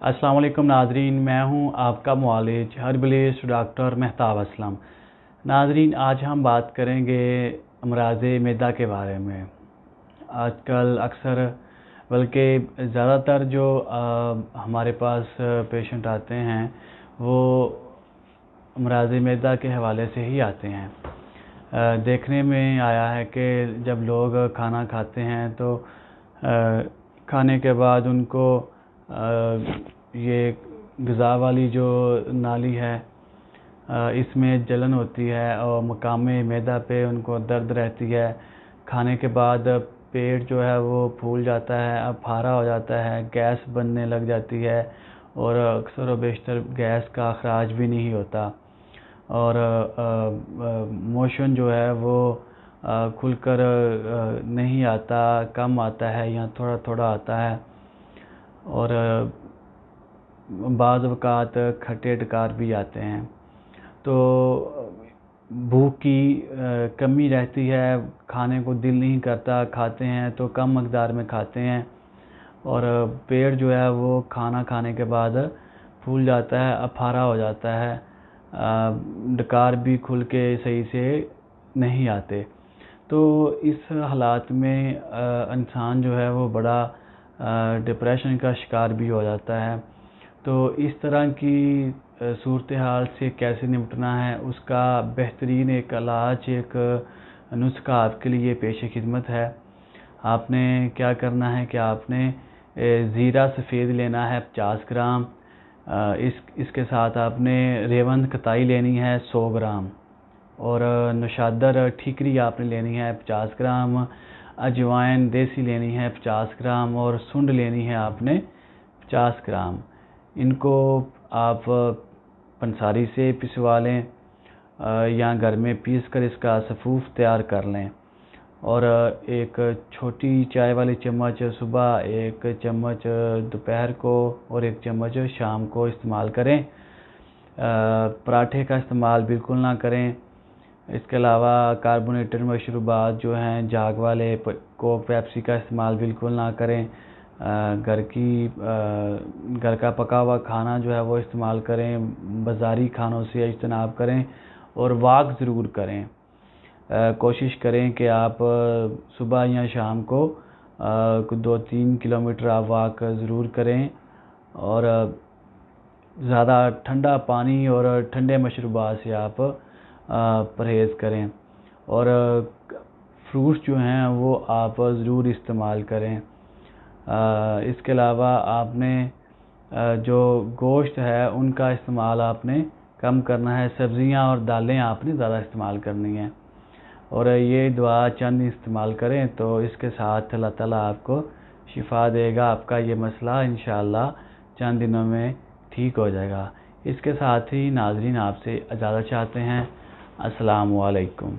अस्सलाम वालेकुम नाजरीन, मैं हूं आपका मुआलिज हर्बलिस्ट डॉक्टर मेहताब असलम। नाजरीन, आज हम बात करेंगे अमराज़े मैदा के बारे में। आजकल अक्सर बल्कि ज़्यादातर जो हमारे पास पेशेंट आते हैं वो अमराज़े मैदा के हवाले से ही आते हैं। देखने में आया है कि जब लोग खाना खाते हैं तो खाने के बाद उनको ये ग़िज़ा वाली जो नाली है इसमें जलन होती है और मकामे मैदा पे उनको दर्द रहती है। खाने के बाद पेट जो है वो फूल जाता है, अफारा हो जाता है, गैस बनने लग जाती है और अक्सर व बेशतर गैस का अखराज भी नहीं होता और मोशन जो है वो खुलकर नहीं आता, कम आता है या थोड़ा थोड़ा आता है और बाज़ औक़ात खट्टे डकार भी आते हैं। तो भूख की कमी रहती है, खाने को दिल नहीं करता, खाते हैं तो कम मकदार में खाते हैं और पेट जो है वो खाना खाने के बाद फूल जाता है, अफारा हो जाता है, डकार भी खुल के सही से नहीं आते। तो इस हालात में इंसान जो है वो बड़ा डिप्रेशन का शिकार भी हो जाता है। तो इस तरह की सूरत हाल से कैसे निपटना है उसका बेहतरीन एक इलाज, एक नुस्खा आपके लिए पेश खिदमत है। आपने क्या करना है कि आपने ज़ीरा सफ़ेद लेना है 50 ग्राम, इसके साथ आपने रेवंद कताई लेनी है 100 ग्राम और नौशादर ठीकरी आपने लेनी है 50 ग्राम, अजवाइन देसी लेनी है 50 ग्राम और सुंड लेनी है आपने 50 ग्राम। इनको आप पंसारी से पिसवा लें या घर में पीस कर इसका सफ़ूफ तैयार कर लें और एक छोटी चाय वाली चम्मच सुबह, एक चम्मच दोपहर को और एक चम्मच शाम को इस्तेमाल करें। पराठे का इस्तेमाल बिल्कुल ना करें। इसके अलावा कार्बोनेटेड मशरूबात जो हैं जाग वाले कोक पेप्सी का इस्तेमाल बिल्कुल ना करें। घर का पका हुआ खाना जो है वो इस्तेमाल करें। बाज़ारी खानों से इज्तनाब करें और वॉक ज़रूर करें। कोशिश करें कि आप सुबह या शाम को 2-3 किलोमीटर आप वॉक ज़रूर करें और ज़्यादा ठंडा पानी और ठंडे मशरूबात से आप परहेज़ करें और फ्रूट्स जो हैं वो आप ज़रूर इस्तेमाल करें। इसके अलावा आपने जो गोश्त है उनका इस्तेमाल आपने कम करना है। सब्ज़ियां और दालें आपने ज़्यादा इस्तेमाल करनी है और ये दुआ चंद इस्तेमाल करें तो इसके साथ अल्लाह ताला आपको शिफा देगा। आपका ये मसला इंशाअल्लाह चंद दिनों में ठीक हो जाएगा। इसके साथ ही नाज़रीन आपसे इजाज़त चाहते हैं। अस्सलामु अलैकुम।